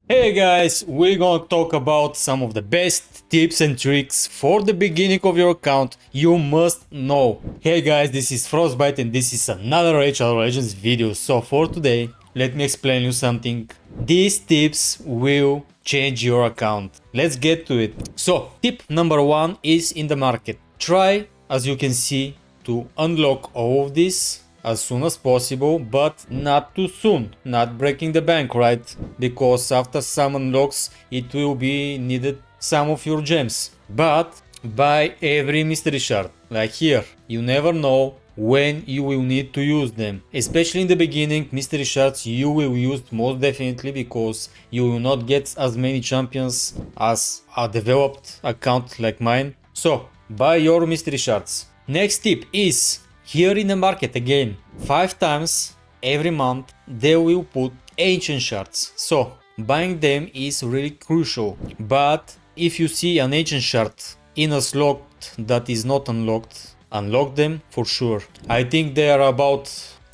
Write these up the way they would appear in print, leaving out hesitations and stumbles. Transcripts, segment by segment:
Hey guys, we're gonna talk about some of the best tips and tricks for the beginning of your account you must know. Hey guys, this is Frostbite and this is another HR Legends video. So for today, let me explain you something. These tips will change your account. Let's get to it. So tip number one is in the market. Try, as you can see, to unlock all of this as soon as possible, but not too soon, not breaking the bank, right? Because after some unlocks it will be needed some of your gems. But buy every mystery shard, like here. You never know when you will need to use them. Especially in the beginning, mystery shards you will use most definitely because you will not get as many champions as a developed account like mine. So buy your mystery shards. Next tip is here in the market again, 5 times every month they will put ancient shards. So buying them is really crucial. But if you see an ancient shard in a slot that is not unlocked, unlock them for sure. I think they are about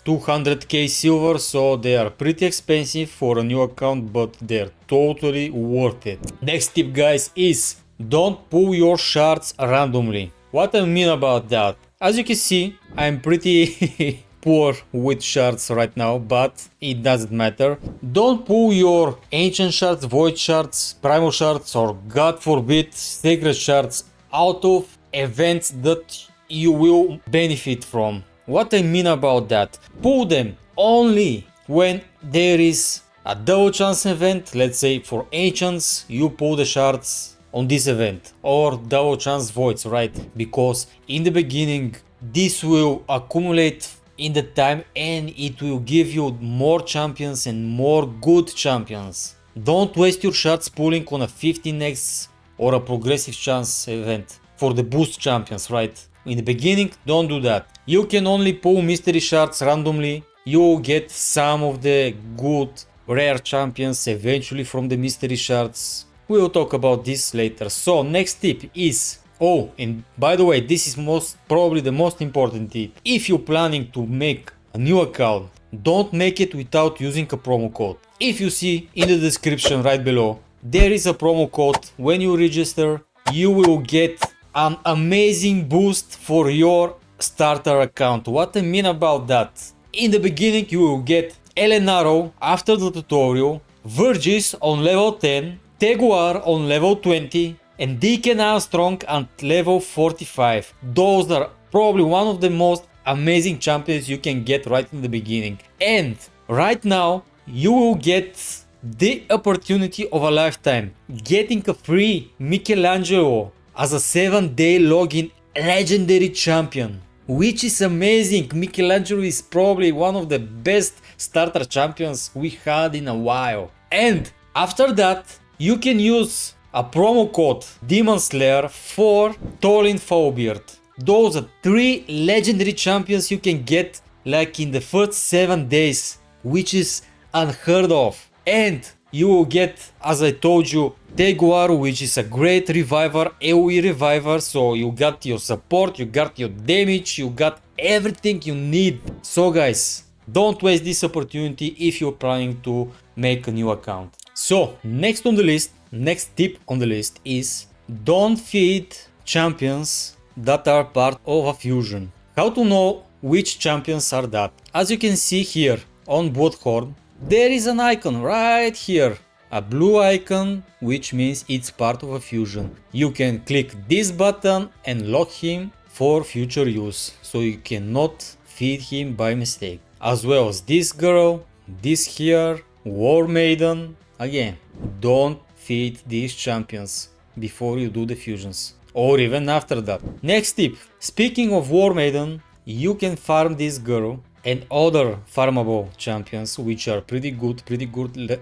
200k silver, so they are pretty expensive for a new account, but they're totally worth it. Next tip guys is don't pull your shards randomly. What I mean about that? As you can see, I'm pretty poor with shards right now, but it doesn't matter. Don't pull your ancient shards, void shards, primal shards, or god forbid sacred shards out of events that you will benefit from. What I mean about that? Pull them only when there is a double chance event. Let's say for ancients, you pull the shards on this event, or double chance voids, right? Because in the beginning this will accumulate in the time and it will give you more champions and more good champions. Don't waste your shards pulling on a 15x or a progressive chance event for the boost champions, right? In the beginning, don't do that. You can only pull mystery shards randomly. You will get some of the good rare champions eventually from the mystery shards. We'll talk about this later. So next tip is, oh, and by the way, this is probably the most important tip. If you're planning to make a new account, don't make it without using a promo code. If you see in the description right below, there is a promo code. When you register, you will get an amazing boost for your starter account. What I mean about that? In the beginning, you will get Elenaril after the tutorial, Vergis on level 10, Tagoar on level 20 and Deacon Armstrong at level 45. Those are probably one of the most amazing champions you can get right in the beginning. And right now you will get the opportunity of a lifetime, getting a free Michelangelo as a 7-day login legendary champion, which is amazing. Michelangelo is probably one of the best starter champions we had in a while. And after that you can use a promo code DEMONSLAYER for Tholin Foulbeard. Those are 3 legendary champions you can get like in the first 7 days, which is unheard of. And you will get, as I told you, Tagoar, which is a great reviver, AoE reviver, so you got your support, you got your damage, you got everything you need. So guys, don't waste this opportunity if you're planning to make a new account. So next on the list, next tip on the list is don't feed champions that are part of a fusion. How to know which champions are that? As you can see here on Bloodhorn, there is an icon right here, a blue icon, which means it's part of a fusion. You can click this button and lock him for future use, so you cannot feed him by mistake. As well as this girl, this here, War Maiden. Again, don't feed these champions before you do the fusions, or even after that. Next tip, speaking of War Maiden, you can farm this girl and other farmable champions, which are pretty good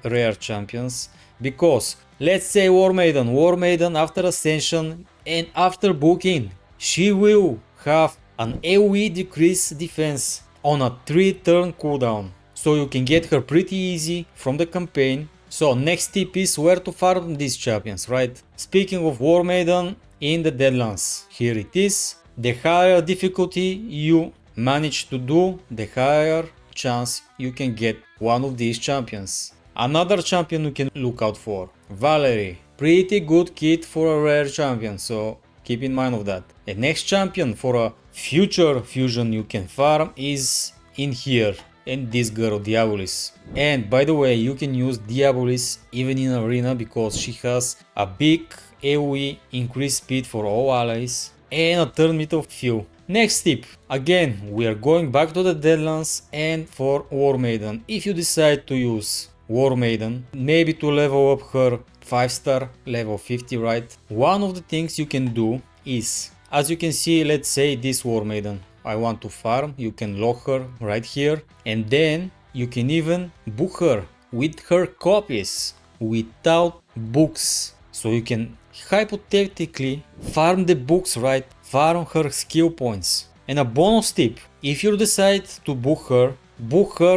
rare champions, because let's say War Maiden after Ascension and after booking, she will have an AoE decrease defense on a 3-turn cooldown, so you can get her pretty easy from the campaign. So next tip is where to farm these champions, right? Speaking of War Maiden, in the Deadlands, here it is. The higher difficulty you manage to do, the higher chance you can get one of these champions. Another champion you can look out for, Valerie. Pretty good kit for a rare champion, so keep in mind of that. The next champion for a future fusion you can farm is in here, and this girl Diabolis. And by the way, you can use Diabolis even in arena because she has a big AoE increased speed for all allies and a turn meter of few. Next tip, again we are going back to the Deadlands and for War Maiden. If you decide to use War Maiden, maybe to level up her 5-star level 50, right? One of the things you can do is, as you can see, let's say this War Maiden I want to farm, you can lock her right here, and then you can even book her with her copies without books. So you can hypothetically farm the books, right? Farm her skill points. And a bonus tip, if you decide to book her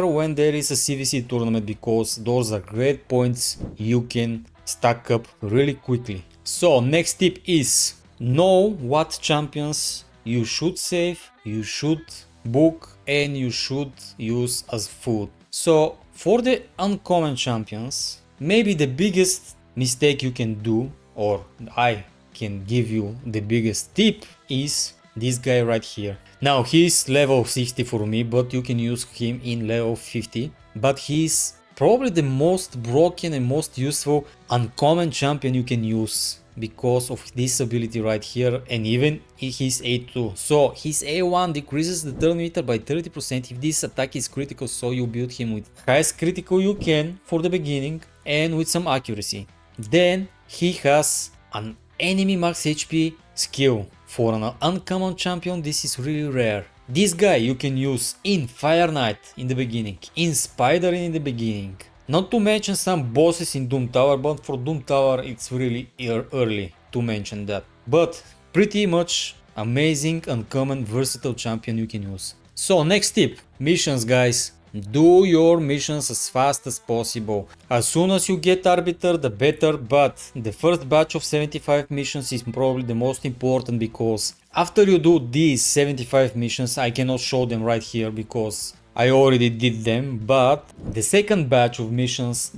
when there is a CVC tournament because those are great points you can stack up really quickly. So next tip is know what champions you should save, you should book, and you should use as food. So for the uncommon champions, maybe the biggest mistake you can do, or I can give you the biggest tip, is this guy right here. Now he's level 60 for me, but you can use him in level 50, but he's probably the most broken and most useful uncommon champion you can use because of this ability right here, and even his A2. So his A1 decreases the turn meter by 30% if this attack is critical, so you build him with highest critical you can for the beginning and with some accuracy. Then he has an enemy max HP skill. For an uncommon champion this is really rare. This guy you can use in Fire Knight in the beginning, in Spider in the beginning. Not to mention some bosses in Doom Tower, but for Doom Tower it's really early to mention that. But pretty much amazing, uncommon, versatile champion you can use. So next tip, missions guys. Do your missions as fast as possible. As soon as you get Arbiter, the better, but the first batch of 75 missions is probably the most important because after you do these 75 missions, I cannot show them right here because I already did them, but the second batch of missions,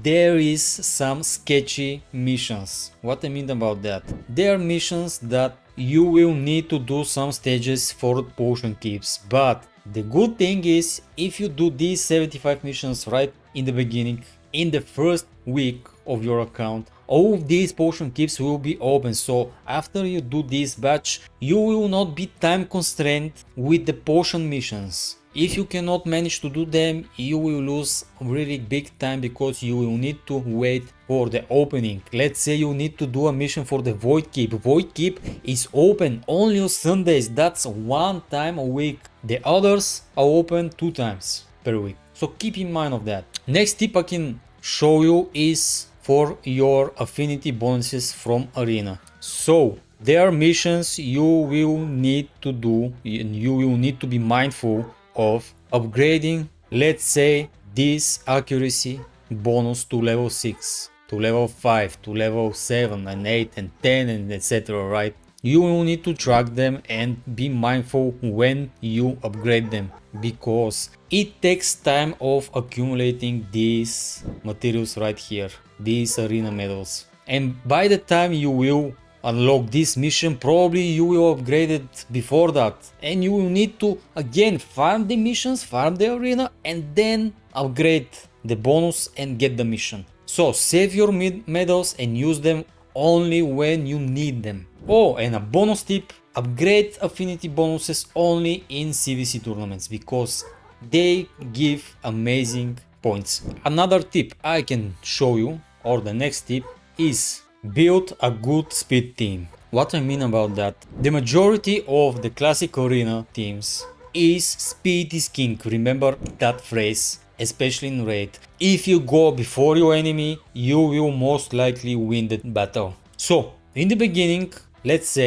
there is some sketchy missions. What I mean about that? There are missions that you will need to do some stages for potion keeps, but the good thing is if you do these 75 missions right in the beginning, in the first week of your account, all of these potion keeps will be open. So after you do this batch, you will not be time constrained with the potion missions. If you cannot manage to do them, you will lose really big time because you will need to wait for the opening. Let's say you need to do a mission for the Void Keep. Void Keep is open only on Sundays, that's one time a week. The others are open 2 times per week. So keep in mind of that. Next tip I can show you is for your affinity bonuses from Arena. So there are missions you will need to do and you will need to be mindful of upgrading, let's say this accuracy bonus to level 6, to level 5, to level 7 and 8 and 10 and etc, right? You will need to track them and be mindful when you upgrade them because it takes time of accumulating these materials right here, these arena medals, and by the time you will unlock this mission, probably you will upgrade it before that, and you will need to again farm the missions, farm the arena, and then upgrade the bonus and get the mission. So save your medals and use them only when you need them. Oh, and a bonus tip, upgrade affinity bonuses only in CVC tournaments because they give amazing points. Another tip I can show you, or the next tip, is build a good speed team. What I mean about that? The majority of the classic arena teams is speed is king. Remember that phrase, especially in raid. If you go before your enemy, you will most likely win the battle. So in the beginning, let's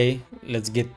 get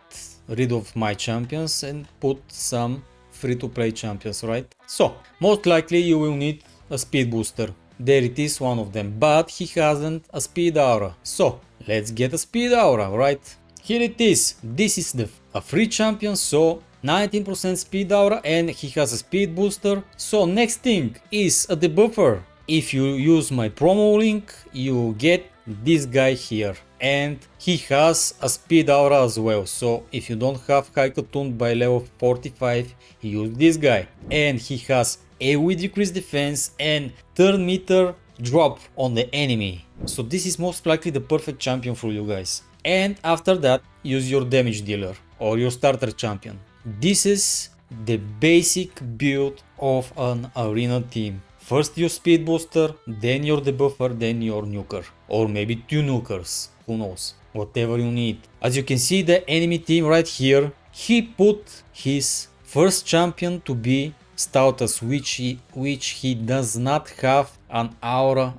rid of my champions and put some free-to-play champions, right? So most likely you will need a speed booster. There it is, one of them, but he hasn't a speed aura. So let's get a speed aura, right? Here it is. This is a free champion, so 19% speed aura, and he has a speed booster. So next thing is a debuffer. if you use my promo link, you get this guy here. And he has a speed aura as well, so if you don't have high tuned by level 45, use this guy. And he has AoE decreased defense and turn meter drop on the enemy. So this is most likely the perfect champion for you guys. And after that, use your damage dealer or your starter champion. This is the basic build of an arena team. First your speed booster, then your debuffer, then your nuker. Or maybe two nukers, who knows, whatever you need. As you can see, the enemy team right here, he put his first champion to be Stoutus, which he does not have an aura,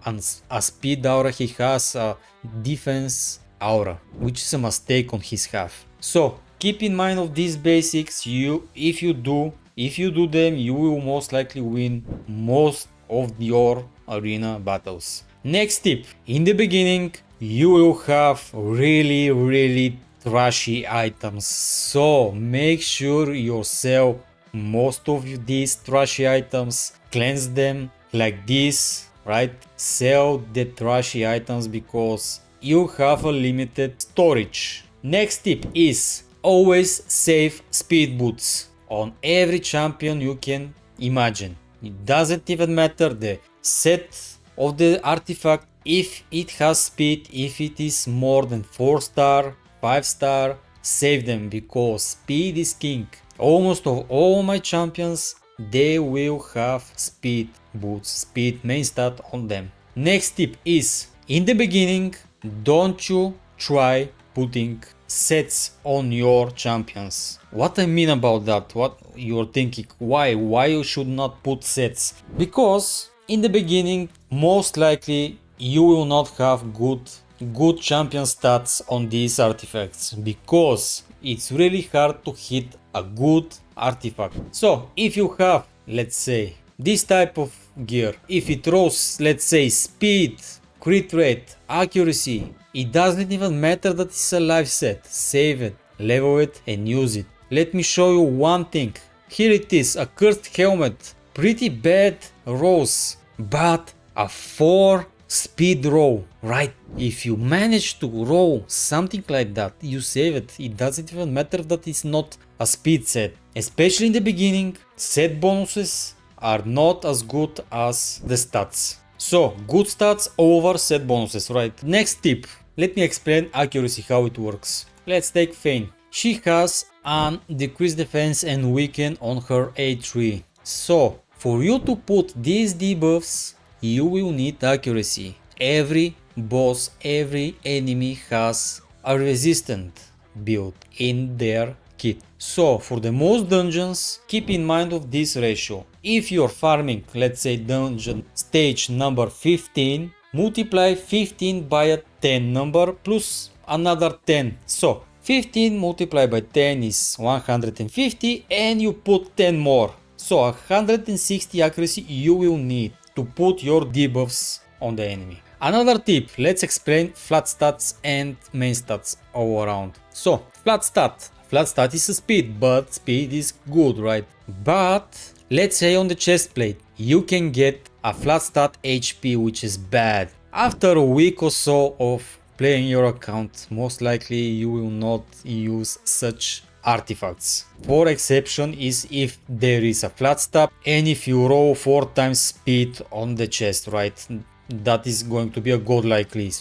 a speed aura, he has a defense aura, which is a mistake on his half. So keep in mind of these basics. If you do them, you will most likely win most of your arena battles. Next tip, in the beginning you will have really trashy items, so make sure you sell most of these trashy items, cleanse them like this, right? Sell the trashy items because you have a limited storage. Next tip is always save speed boots on every champion you can imagine. It doesn't even matter the set of the artifact, if it has speed, if it is more than 4 star, 5 star, save them because speed is king. Almost of all my champions, they will have speed boots, speed main stat on them. Next tip is, in the beginning, don't you try putting sets on your champions. What I mean about that, what you're thinking, why you should not put sets? Because in the beginning, most likely you will not have good champion stats on these artifacts, because it's really hard to hit a good artifact. So if you have, let's say, this type of gear, if it throws, let's say, speed, crit rate, accuracy, it doesn't even matter that it's a live set. Save it, level it and use it. Let me show you one thing. Here it is, a cursed helmet, pretty bad rolls, but a 4 speed roll, right? If you manage to roll something like that, you save it. It doesn't even matter that it's not a speed set. Especially in the beginning, set bonuses are not as good as the stats. So, good stats over set bonuses, right? Next tip. Let me explain accuracy, how it works. Let's take Fane. She has an decreased defense and weaken on her A3. So, for you to put these debuffs, you will need accuracy. Every boss, every enemy has a resistant build in their kit. So, for the most dungeons, keep in mind of this ratio. If you're farming, let's say dungeon stage number 15, multiply 15 by a 10 number plus another 10. So 15 multiplied by 10 is 150 and you put 10 more. So 160 accuracy you will need to put your debuffs on the enemy. Another tip, let's explain flat stats and main stats all around. So flat stat is a speed, but speed is good, right? But let's say on the chest plate you can get a flat stat HP, which is bad. After a week or so of playing your account, most likely you will not use such artifacts. For exception is if there is a flat stat and if you roll 4 times speed on the chest, right? That is going to be a godlikely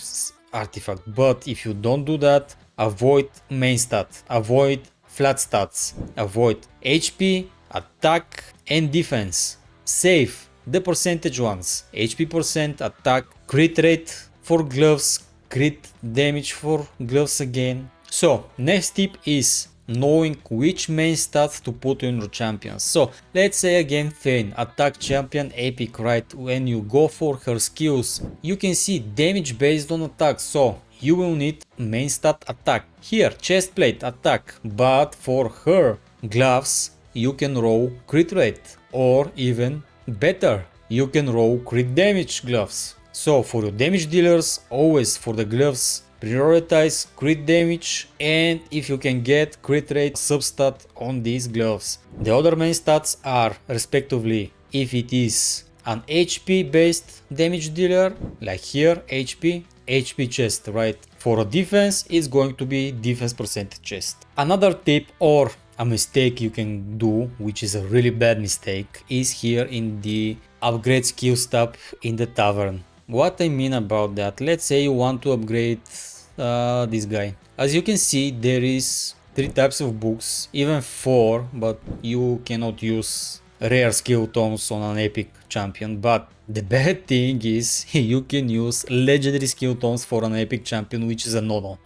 artifact. But if you don't do that, avoid main stat, avoid flat stats, avoid HP, attack and defense. Save the percentage ones, HP percent, attack, crit rate for gloves, crit damage for gloves again. So next tip is knowing which main stats to put in your champions. So let's say again Fane, attack champion, epic, right? When you go for her skills, you can see damage based on attack, so you will need main stat attack. Here chest plate attack, but for her gloves you can roll crit rate, or even better, you can roll crit damage gloves. So for your damage dealers, always for the gloves, prioritize crit damage, and if you can get crit rate substat on these gloves. The other main stats are respectively if it is an HP based damage dealer, like here, HP chest, right? For a defense, it's going to be defense percentage chest. Another tip or a mistake you can do, which is a really bad mistake, is here in the upgrade skill tab in the tavern. What I mean about that, let's say you want to upgrade this guy. As you can see, there is 3 types of books, even 4, but you cannot use rare skill tomes on an epic champion. But the bad thing is you can use legendary skill tomes for an epic champion, which is a no-no.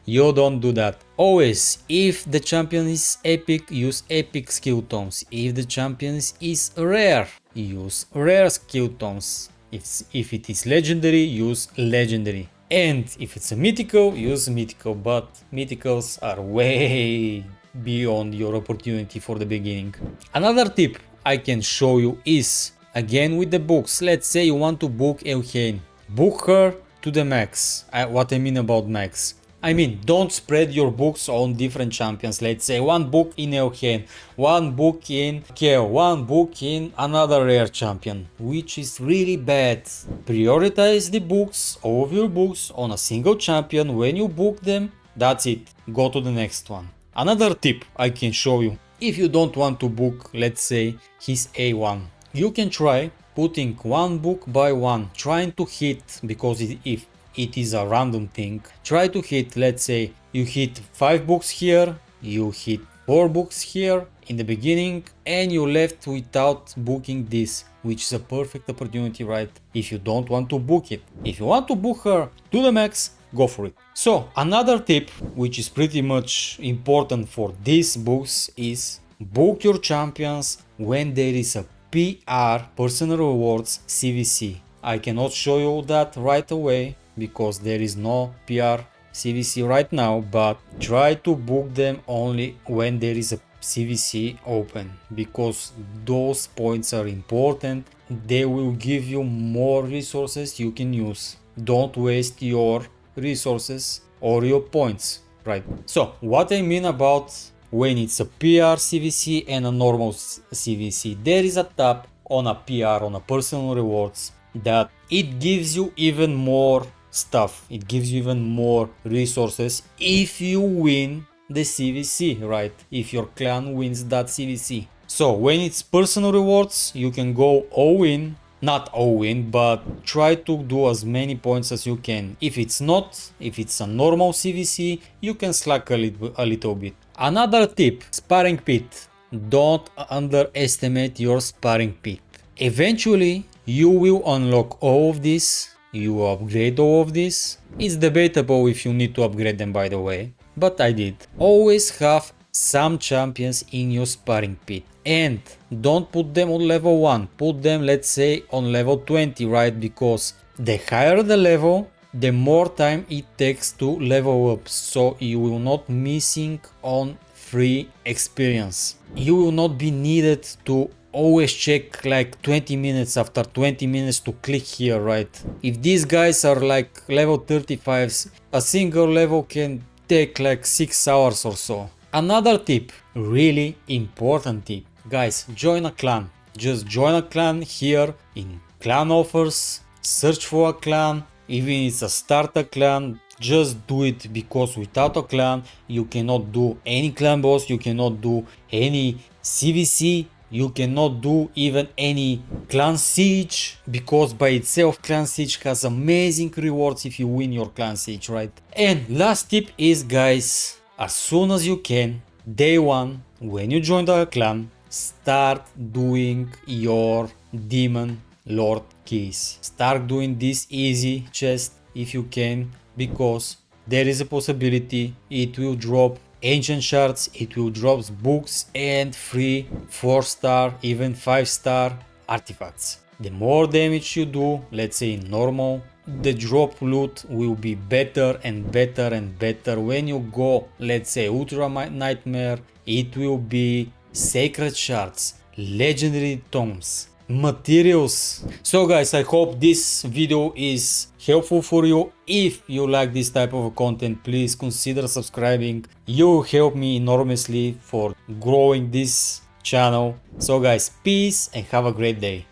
You don't do that. Always, if the champion is epic, use epic skill tomes. If the champion is rare, use rare skill tomes. If it is legendary, use legendary. And if it's a mythical, use mythical, but mythicals are way beyond your opportunity for the beginning. Another tip I can show you is, again with the books, let's say you want to book Elhain. Book her to the max. What I mean about max? I mean, don't spread your books on different champions. Let's say 1 book in Elhain, 1 book in Kale, 1 book in another rare champion, which is really bad. Prioritize the books, all of your books, on a single champion. When you book them, that's it. Go to the next one. Another tip I can show you. If you don't want to book, let's say, his A1, you can try putting 1 book by 1, trying to hit, because if it is a random thing, try to hit, let's say you hit 5 books here, you hit 4 books here in the beginning, and you left without booking this, which is a perfect opportunity, right? If you don't want to book it. If you want to book her to the max, go for it. So another tip, which is pretty much important for these books, is book your champions when there is a PR, personal rewards, CVC. I cannot show you that right away because there is no PR CVC right now, but try to book them only when there is a CVC open, because those points are important. They will give you more resources you can use. Don't waste your resources or your points, right? So what I mean about when it's a PR CVC and a normal CVC, there is a tab on a PR, on a personal rewards, that it gives you even more stuff, it gives you even more resources if you win the CVC, right? If your clan wins that CVC. So when it's personal rewards, you can go all in, not all in, but try to do as many points as you can. If it's a normal CVC, you can slack a little bit. Another tip, sparring pit. Don't underestimate your sparring pit. Eventually you will unlock all of this, you will upgrade all of this. It's debatable if you need to upgrade them, by the way, but I did. Always have some champions in your sparring pit, and don't put them on level 1, put them, let's say, on level 20, right? Because the higher the level, the more time it takes to level up, so you will not missing on free experience. You will not be needed to always check like 20 minutes after 20 minutes to click here, right? If these guys are like level 35s, a single level can take like 6 hours or so. Another tip, really important tip, guys, join a clan. Just join a clan here in clan offers, search for a clan, even if it's a start a clan, just do it, because without a clan you cannot do any clan boss, you cannot do any CVC, you cannot do even any clan siege, because by itself clan siege has amazing rewards if you win your clan siege, right? And last tip is, guys, as soon as you can, day 1, when you join the clan, start doing your demon lord keys. Start doing this easy chest if you can, because there is a possibility it will drop ancient shards, it will drop books and free 4-star, even 5-star artifacts. The more damage you do, let's say in normal, the drop loot will be better and better and better. When you go, let's say Ultra Nightmare, it will be sacred shards, legendary tomes, materials. So guys, I hope this video is helpful for you. If you like this type of content, please consider subscribing. You help me enormously for growing this channel. So guys, peace and have a great day.